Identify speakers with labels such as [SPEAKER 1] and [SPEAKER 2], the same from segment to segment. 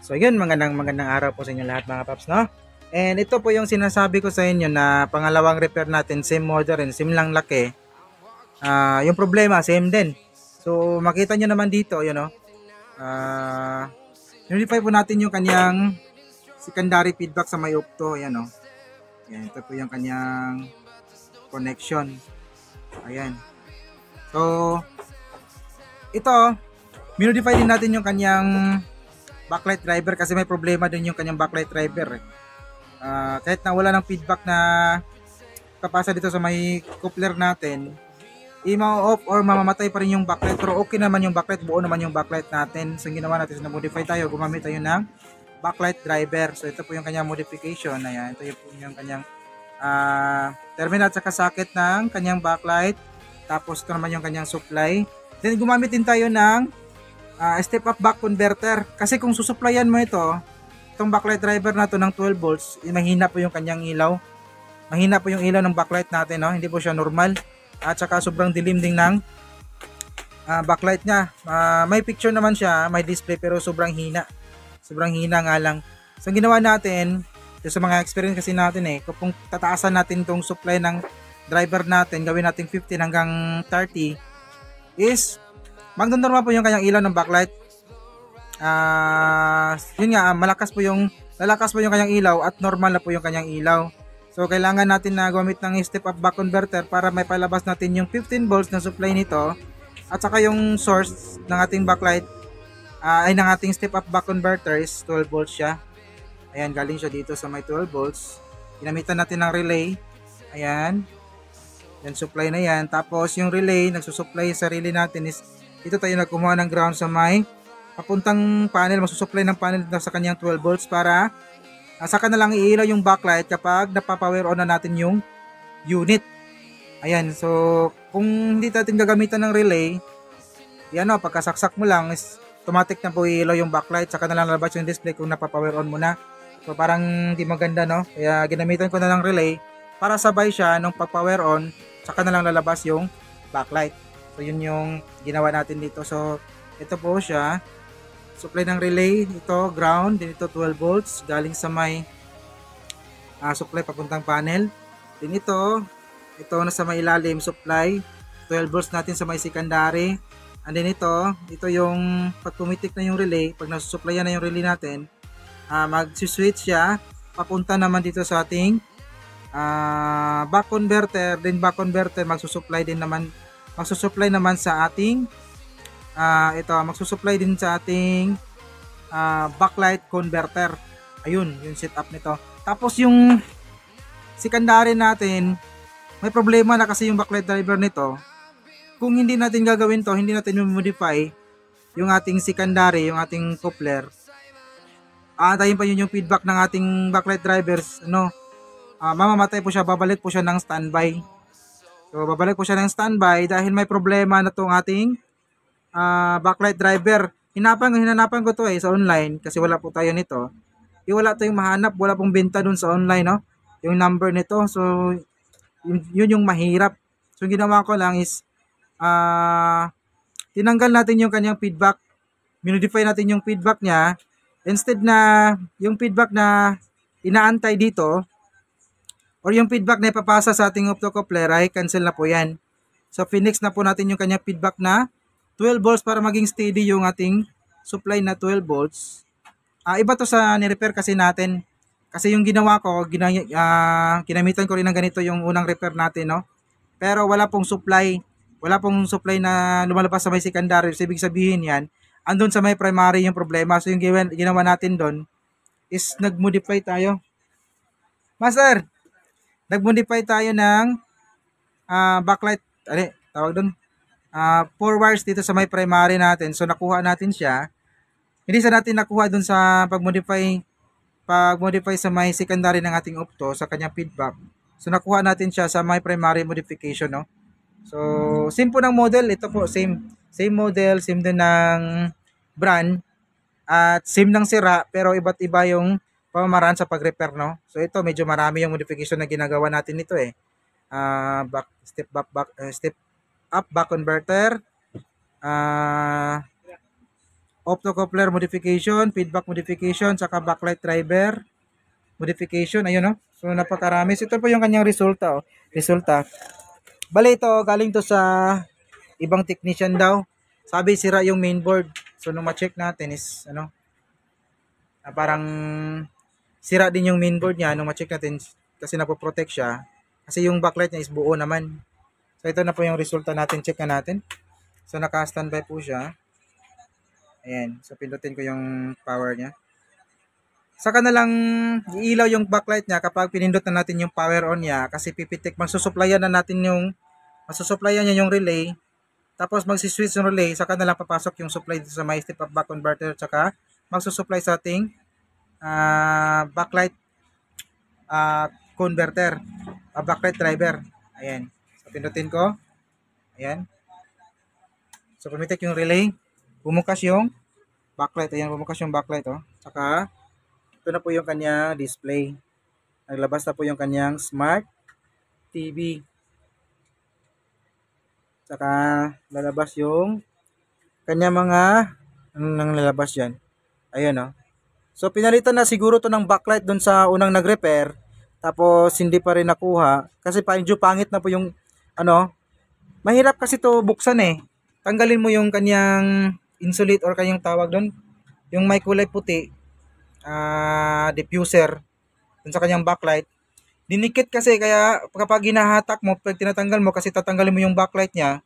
[SPEAKER 1] So yun, magandang araw po sa inyo lahat mga paps, no? And ito po yung sinasabi ko sa inyo na pangalawang repair natin, same model rin, same lang laki. Yung problema, same din. So makita nyo naman dito, yun no? Nulify po natin yung kanyang secondary feedback sa may opto, yan no? Yan, ito po yung kanyang connection. Ayan. So, ito, minodify din natin yung kanyang backlight driver kasi may problema din yung kanyang backlight driver. Kahit na wala ng feedback na papasa dito sa may coupler natin, i-off or mamamatay pa rin yung backlight, pero okay naman yung backlight, buo naman yung backlight natin. So ginawa natin, na-modify tayo, gumamit tayo ng backlight driver. So ito po yung kanyang modification. Ayan, ito yung kanyang terminal at saka socket ng kanyang backlight. Tapos ito naman yung kanyang supply. Then gumamit din tayo ng step up back converter. Kasi kung susuplayan mo itong backlight driver na to ng 12 volts, mahina po yung kanyang ilaw. Mahina po yung ilaw ng backlight natin, no? Hindi po siya normal. At saka sobrang dilim din ng backlight niya. May picture naman siya, may display, pero sobrang hina. Sobrang hina nga lang. So ang ginawa natin, sa mga experience kasi natin kung tataasan natin itong supply ng driver natin, gawin natin 15 hanggang 30, is magnonormal po yung kanyang ilaw ng backlight. Yun nga, lalakas po yung kanyang ilaw at normal na po yung kanyang ilaw. So kailangan natin na gumamit ng step up back converter para may palabas natin yung 15 volts na supply nito at saka yung source ng ating backlight ng ating step up back converter is 12 volts siya. Ayan, galing siya dito sa may 12 volts. Ginamitan natin ng relay. Ayan. Yan, supply na yan. Tapos yung relay, nagsusupply sa relay natin is dito tayo nagkumuha ng ground sa may papuntang panel. Magsusupply ng panel sa kanyang 12 volts para saka na lang iilaw yung backlight kapag napapower on na natin yung unit. Ayan, so kung hindi natin gagamitan ng relay, yan o, pagkasaksak mo lang is automatic na po iilaw yung backlight, saka na lang lalabas yung display kung napapower on mo na. So parang hindi maganda, no? Kaya ginamitan ko na ng relay para sabay siya nung pag-power on, saka na lang lalabas yung backlight. So yun yung ginawa natin dito. So ito po siya. Supply ng relay, ito ground, din ito 12 volts galing sa may supply papuntang panel. Din ito na sa may ilalim supply 12 volts natin sa may secondary. And then ito yung pag pumitik na yung relay, pag nasusupplyan na yung relay natin, mag-switch siya papunta naman dito sa ating back converter. Then back converter magsusupply naman sa ating magsusupply din sa ating backlight converter. Ayun, yung setup nito. Tapos yung secondary natin, may problema na kasi yung backlight driver nito. Kung hindi natin gagawin to, hindi natin modify yung ating secondary, yung ating coupler, aantayin pa yun yung feedback ng ating backlight drivers, mamamatay po siya, babalik po siya ng standby. So babalik po siya ng standby dahil may problema na tong ating backlight driver. Hinanapan ko to sa online kasi wala po tayo nito. Wala tayong mahanap, wala pong benta dun sa online, no? Yung number nito. So yun yung mahirap. So ginawa ko lang is tinanggal natin yung kanyang feedback. Minodify natin yung feedback niya. Instead na yung feedback na inaantay dito or yung feedback na ipapasa sa ating optocoupler ay cancel na po yan. So finix na po natin yung kanyang feedback na 12 volts para maging steady yung ating supply na 12 volts. Iba to sa ni-repair kasi natin. Kasi yung ginawa ko, ginamitan ko rin ng ganito yung unang repair natin, no? Pero wala pong supply. Wala pong supply na lumalabas sa may secondary. So, ibig sabihin yan, andun sa may primary yung problema. So yung ginawa natin doon is nag-modify tayo. Master, nag-modify tayo ng backlight. Tawag doon. 4 wires dito sa may primary natin. So nakuha natin siya. Hindi sa natin nakuha dun sa pag-modify sa may secondary ng ating opto sa kanyang feedback. So nakuha natin siya sa may primary modification, no? So same po ng model, ito po same model, same din ng brand at same ng sira pero iba't iba yung pamamaraan sa pag-repair, no? So ito medyo marami yung modification na ginagawa natin nito step up back converter, optocoupler modification, feedback modification, saka backlight driver modification. Ayun, no? So, napakarami. So, ito po yung kanyang resulta. Oh. Resulta. Bale, ito, galing to sa ibang technician daw. Sabi, sira yung mainboard. So, nung ma-check natin is, parang sira din yung mainboard niya. Nung ma-check natin, kasi napoprotect siya. Kasi yung backlight niya is buo naman. So, ito na po yung resulta natin. Check na natin. So, naka-standby po siya. Ayan. So, pindutin ko yung power niya. Saka na lang iilaw yung backlight niya kapag pinindot na natin yung power on niya. Kasi pipitik, magsusuplayan na natin yung, masusuplayan niya yung relay. Tapos magsiswitch yung relay. Saka na lang papasok yung supply dito sa my step-up back converter. Saka magsusupply sa ating backlight converter. Backlight driver. Ayan. So, pindutin ko. Ayan. So, pumitik yung relay. Bumukas yung backlight. Ayan, bumukas yung backlight. Oh. Saka, ito na po yung kanyang display. Naglabas na po yung kanyang smart TV. Saka, lalabas yung kanyang mga, nang lalabas yan. Ayan, oh. So, pinalitan na siguro to ng backlight dun sa unang nag-repair. Tapos, hindi pa rin nakuha. Kasi medyo pangit na po yung, mahirap kasi to buksan eh. Tanggalin mo yung kanyang insulate or kanyang tawag doon. Yung may kulay puti, diffuser, dun sa kanyang backlight. Dinikit kasi, kaya kapag hinahatak mo, pag tinatanggal mo, kasi tatanggalin mo yung backlight niya,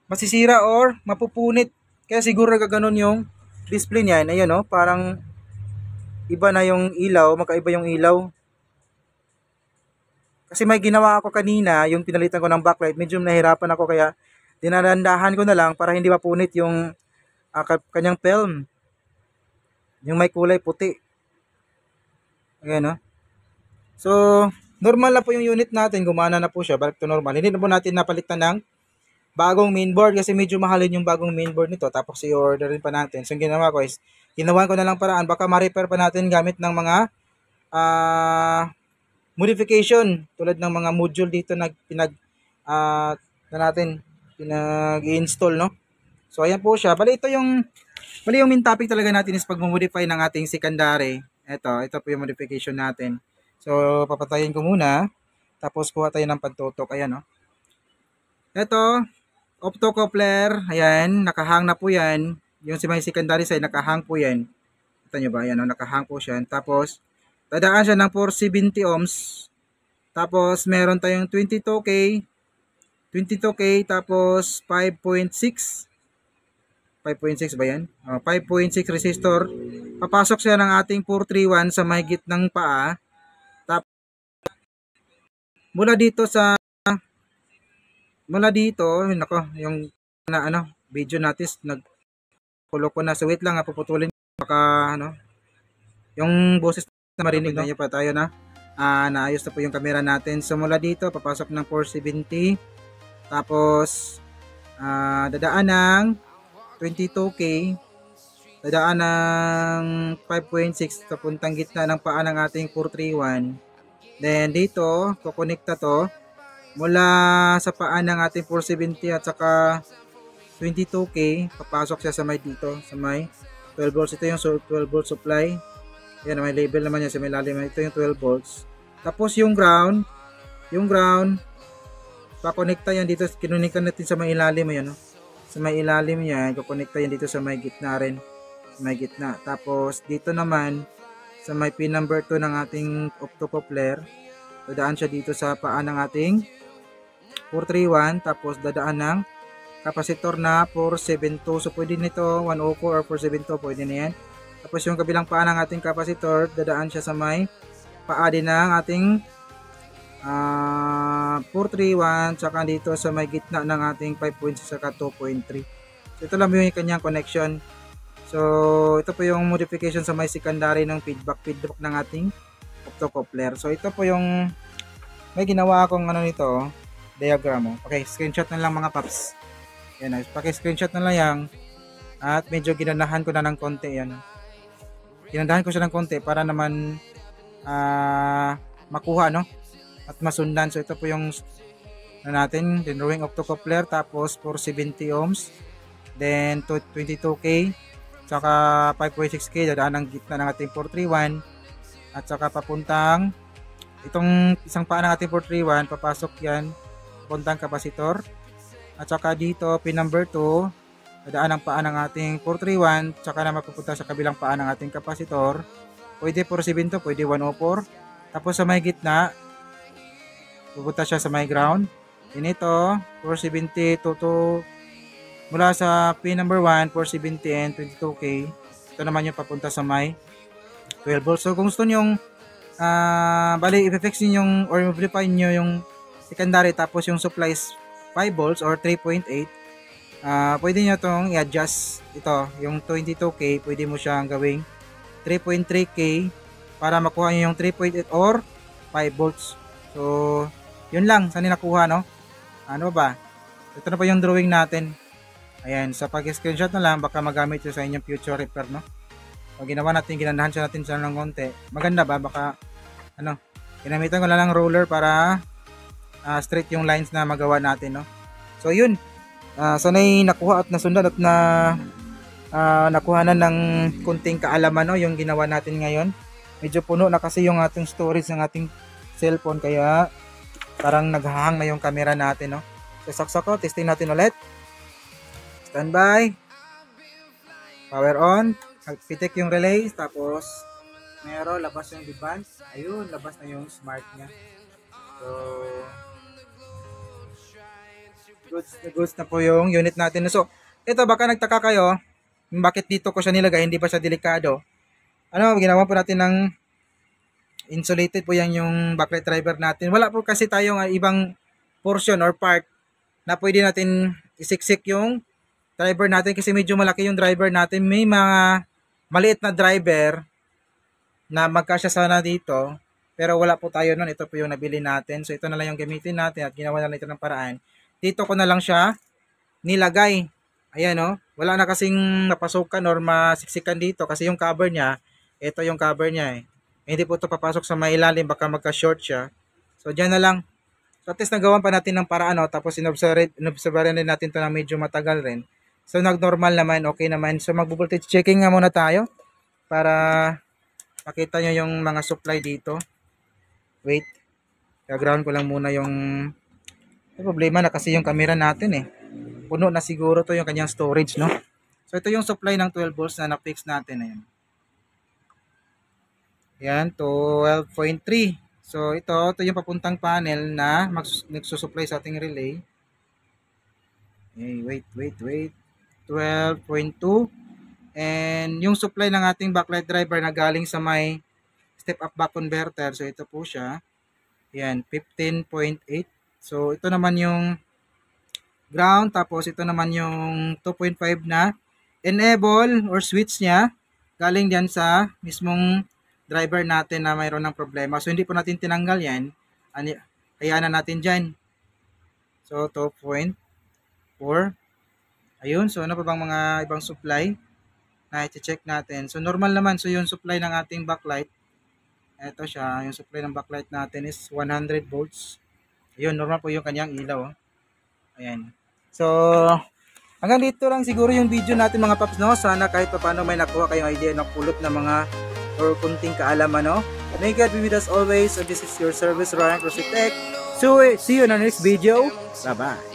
[SPEAKER 1] masisira or mapupunit. Kaya siguro gaganon yung display niya. Ayun, no? Parang iba na yung ilaw, magkaiba yung ilaw. Kasi may ginawa ako kanina, yung pinalitan ko ng backlight, medyo nahirapan ako, kaya dinadandahan ko na lang para hindi mapunit yung kanyang film. Yung may kulay puti. Ayan, no? So, normal na po yung unit natin, gumana na po siya, balik to normal. Hindi na po natin napalitan ng bagong mainboard kasi medyo mahalin yung bagong mainboard nito, tapos i-order rin pa natin. So, yung ginawa ko is, ginawa ko na lang paraan, baka ma-repair pa natin gamit ng mga modification, tulad ng mga module dito na pinag-i-install, no? So, ayan po siya. Bali yung main topic talaga natin is pag-modify ng ating secondary. Ito po yung modification natin. So, papatayin ko muna. Tapos, kuha tayo ng pagtutok. Ayan, no? Ito, optocoupler. Ayan, nakahang na po yan. Yung si may secondary side, nakahang po yan. Kita nyo ba? Ayan, no? Nakahang po siya. Tapos, dadaan siya ng 470 ohms. Tapos, meron tayong 22K, tapos 5.6. 5.6 ba yan? 5.6 resistor. Papasok siya ng ating 431 sa mahigit ng paa. Tapos, mula dito, nako, yung video natin, nagpulo ko na. So, wait lang, puputulin. Baka, yung boses na marinig, no? Pa tayo na. Naayos na po yung camera natin. So, mula dito, papasok ng 470. Tapos, dadaan ng 22K. Dadaan ng 5.6 papuntang gitna ng paa ng ating 431. Then, dito, kukonekta to mula sa paa ng ating 470 at saka 22K. Papasok siya sa may dito, sa may 12 volts. Ito yung 12 volt supply. Yan, may label naman yan sa may lalim. Ito yung 12 volts. Tapos yung ground, pakonekta yan dito. Kinunekta natin sa may ilalim. Yan, no? Sa may ilalim yan, kukonekta yan dito sa may gitna rin. Sa may gitna. Tapos dito naman, sa may pin number 2 ng ating optocoupler, dadaan siya dito sa paa ng ating 431. Tapos dadaan ng kapasitor na 472. So pwede nito 104 or 472. Pwede na yan. Tapos yung kabilang paa ng ating kapasitor, dadaan siya sa may paa din ng ating 431, tsaka dito sa may gitna ng ating 5.6 saka 2.3. So ito lang yung kanyang connection. So ito po yung modification sa may secondary ng feedback ng ating optocoupler. So ito po yung may ginawa akong nito, diagram. Okay, screenshot na lang mga paps. Yan, paki-screenshot na lang yan. At medyo ginanahan ko na ng konti yan. Ginanahan ko siya ng konti para naman makuha, no? At masundan. So ito po yung natin, drawing optocoupler, tapos 470 ohms, then 22K, Tsaka 5.6K dadaan ng gitna ng ating 431. At saka papuntang itong isang paa ng ating 431, papasok yan papuntang kapasitor. At saka dito pin number 2, dadaan ang paa ng ating 431, tsaka na mapupunta sa kabilang paa ng ating kapasitor. Pwede 472, pwede 104. Tapos sa may gitna, pupunta siya sa may ground. Din ito, 470 to mula sa pin number 1, 470 and 22K. Ito naman yung papunta sa may 12 volts. So kung gusto nyo bali i-fix nyo or modify nyo yung secondary tapos yung supply is 5 volts or 3.8, pwede nyo itong i-adjust. Ito, yung 22K, pwede mo siyang gawing 3.3K para makuha nyo yung 3.8 or 5 volts. So yun lang, saan nakuha, no? Ano ba? Ito na po yung drawing natin. Ayan, sa pag-screenshot na lang, baka magamit yun sa inyong future repair, no? Pag ginawa natin, ginandahan siya natin sa ng konti. Maganda ba? Baka, ginamitan ko na lang roller para straight yung lines na magawa natin, no? So, yun. Sana'y nakuha at nasundan at nakuhanan ng kunting kaalaman, no? Yung ginawa natin ngayon. Medyo puno na kasi yung ating storage ng ating cellphone, kaya parang naghahang na yung camera natin, no? So, saksak ko. Testing natin ulit. Standby. Power on. Pitik yung relay, tapos meron, labas yung device. Ayun, labas na yung smart niya. So, goods na po yung unit natin. So, ito baka nagtaka kayo, bakit dito ko siya nilagay, hindi pa siya delikado. Ginawa po natin ng insulated po yan yung backlight driver natin. Wala po kasi tayong ibang portion or part na pwede natin isiksik yung driver natin kasi medyo malaki yung driver natin. May mga maliit na driver na magkasya sana dito, pero wala po tayo nun. Ito po yung nabili natin. So ito na lang yung gamitin natin at ginawa na lang ito ng paraan. Dito ko na lang siya nilagay. Ayan, no? Wala na kasing napasukan or masiksikan dito kasi yung cover niya, ito yung cover niya eh. Hindi po ito papasok sa may ilalim, baka magka-short siya. So dyan na lang. So at least nagawan pa natin ng paraan, no? Tapos inobserbahan din natin ito na medyo matagal rin. So nag-normal naman, okay naman. So mag-voltage checking nga muna tayo para makita nyo yung mga supply dito. Wait. Ground ko lang muna yung problema na kasi yung camera natin eh. Puno na siguro to yung kanyang storage, no? So ito yung supply ng 12 volts na na-fix natin. Ayan. Yan, 12.3. So ito yung papuntang panel na nagsusupply sa ating relay. Okay, wait. 12.2. And yung supply ng ating backlight driver na galing sa may step up back converter. So ito po siya. Yan, 15.8. So ito naman yung ground, tapos ito naman yung 2.5 na enable or switch niya. Galing diyan sa mismong driver natin na mayroon ng problema. So hindi po natin tinanggal yan. Kaya na natin diyan. So 2.4. Ayun, so ano pa bang mga ibang supply na i-check natin. So normal naman, so yung supply ng ating backlight, ito siya, yung supply ng backlight natin is 100 volts. Ayun, normal po yung kanyang ilaw. Ayan. So, hanggang dito lang siguro yung video natin mga paps, no? Sana kahit pa paano may nakuha kayong idea na pulot na mga or kunting kaalaman, no? May God be with us always. So this is your service, Ryan Rositech. So, see you in the next video. Bye-bye.